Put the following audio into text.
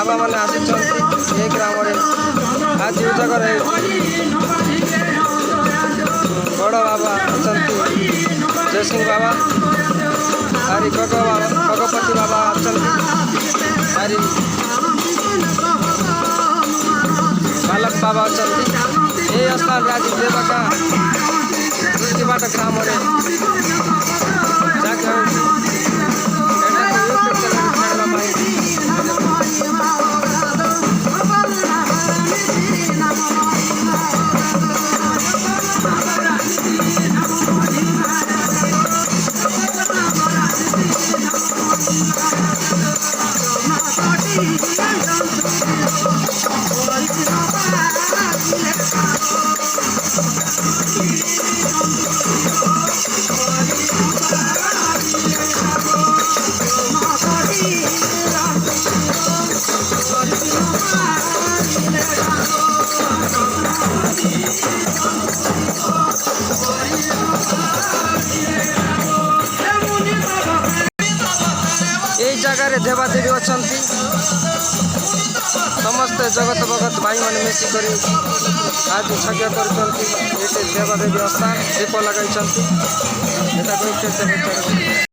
बाबा मैंने आसी ग्राम आज जगह बड़ बाबा अच्छा जयसिंह बाबा हरी गगपति बाबा अच्छा हरी बालक बाबा अच्छा ये स्थान आज देवका बाट ग्राम जगह देवादेवी अच्छा समस्त जगत भगत भाई मैंने मिसिक आज यज्ञ कर देवादेवी स्थान दीप लगे।